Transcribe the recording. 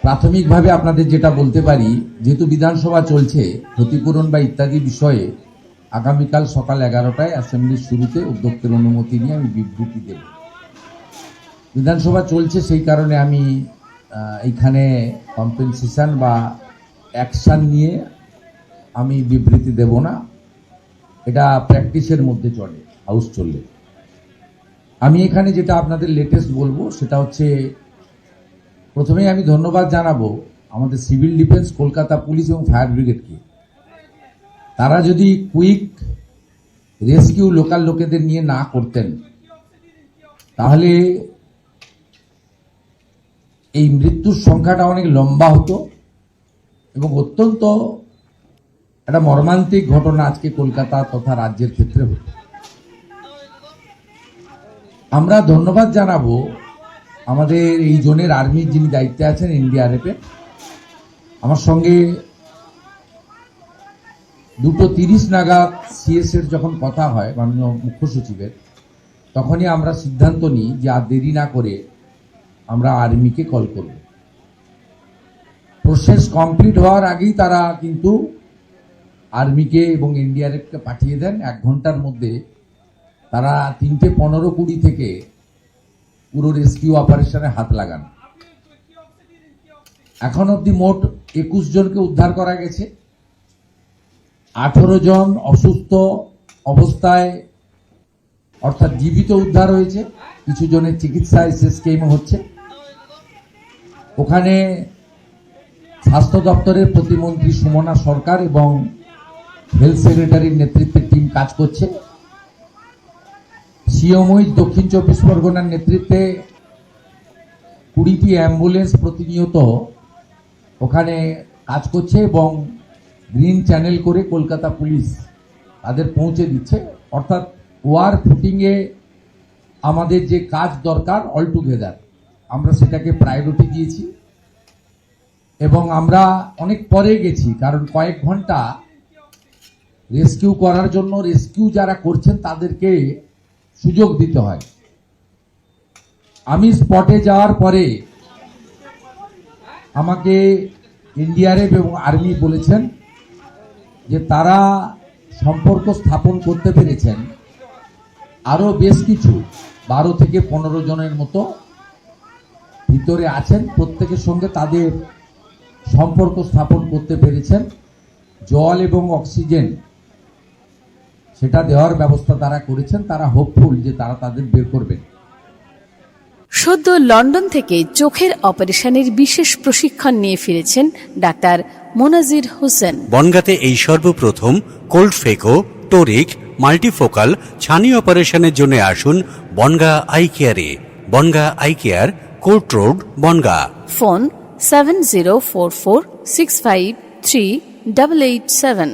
প্রাথমিকভাবে আপনাদের যেটা বলতে পারি, যেহেতু বিধানসভা চলছে, ক্ষতিপূরণ বা ইত্যাদি বিষয়ে আগামীকাল সকাল 11টায় অ্যাসেম্বলির শুরুতে অধ্যক্ষের অনুমতি নিয়ে আমি বিবৃতি দেব। বিধানসভা চলছে, সেই কারণে আমি এইখানে কম্পেনসেশন বা অ্যাকশন নিয়ে আমি বিবৃতি দেব না। এটা প্র্যাকটিসের মধ্যে চলে, হাউস চললে। আমি এখানে যেটা আপনাদের লেটেস্ট বলবো সেটা হচ্ছে, প্রথমেই আমি ধন্যবাদ জানাবো আমাদের সিভিল ডিফেন্স, কলকাতা পুলিশ এবং ফায়ার ব্রিগেডকে। তারা যদি কুইক রেস্কিউ লোকাল লোকেদের নিয়ে না করতেন, তাহলে এই মৃত্যুর সংখ্যাটা অনেক লম্বা হতো এবং অত্যন্ত একটা মর্মান্তিক ঘটনা আজকে কলকাতা তথা রাজ্যের ক্ষেত্রে হতো। আমরা ধন্যবাদ জানাবো আমাদের এই জোনের আর্মির যিনি দায়িত্বে আছেন, এনডিআরএফ এর। আমার সঙ্গে 2:30 নাগাদ সিএস এর যখন কথা হয় মাননীয় মুখ্য সচিবের, তখনই আমরা সিদ্ধান্ত নিই যে আর দেরি না করে আমরা আর্মিকে কল করব। প্রসেস কমপ্লিট হওয়ার আগেই তারা কিন্তু আর্মিকে এবং এনডিআরএফকে পাঠিয়ে দেন। 1 ঘন্টার মধ্যে তারা 3:15-20 থেকে পুরো রেস্কিউ অপারেশনে হাত লাগান। এখন অবধি মোট 21 জনকে উদ্ধার করা গেছে। 18 জন অসুস্থ অবস্থায় অর্থাৎ জীবিত উদ্ধার হয়েছে। কিছু জনের চিকিৎসা এসএসকেএমে হচ্ছে। ওখানে স্বাস্থ্য দপ্তরের প্রতিমন্ত্রী সুমনা সরকার এবং হেলথ সেক্রেটারির নেতৃত্বে টিম কাজ করছে। সিএমওই দক্ষিণ 24 পরগনার নেতৃত্বে 20টি অ্যাম্বুলেন্স প্রতিনিয়ত ওখানে কাজ করছে এবং গ্রিন চ্যানেল করে কলকাতা পুলিশ তাদের পৌঁছে দিচ্ছে। অর্থাৎ ওয়ার ফুটিংয়ে আমাদের যে কাজ দরকার অল টুগেদার, আমরা সেটাকে প্রায়োরিটি দিয়েছি এবং আমরা অনেক পরে গেছি, কারণ কয়েক ঘন্টা রেস্কিউ করার জন্য রেস্কিউ যারা করছেন তাদেরকে সুযোগ দিতে হয়। আমি স্পটে যাওয়ার পরে আমাকে এনডিআরএফ এবং আর্মি বলেছেন যে তারা সম্পর্ক স্থাপন করতে পেরেছেন আরো বেশ কিছু 12 থেকে 15 জনের মতো ভিতরে আছেন। প্রত্যেকের সঙ্গে তাদের সম্পর্ক স্থাপন করতে পেরেছেন। জল এবং অক্সিজেন সেটা দেওয়ার ব্যবস্থা তারা করেছেন। তারা হোপফুল যে তারা তাদের বের করবেন। সদ্য লন্ডন থেকে চোখের অপারেশনের বিশেষ প্রশিক্ষণ নিয়ে ফিরেছেন ডাক্তার মোনাজির হোসেন। বনগাঁতে এই সর্বপ্রথম কোল্ড ফেকো, টোরিক, মাল্টিফোকাল ছানি অপারেশনের জন্য আসুন বনগাঁ আই কেয়ারে। Bongaon eye care, court road, Bongaon. Phone 7044653887।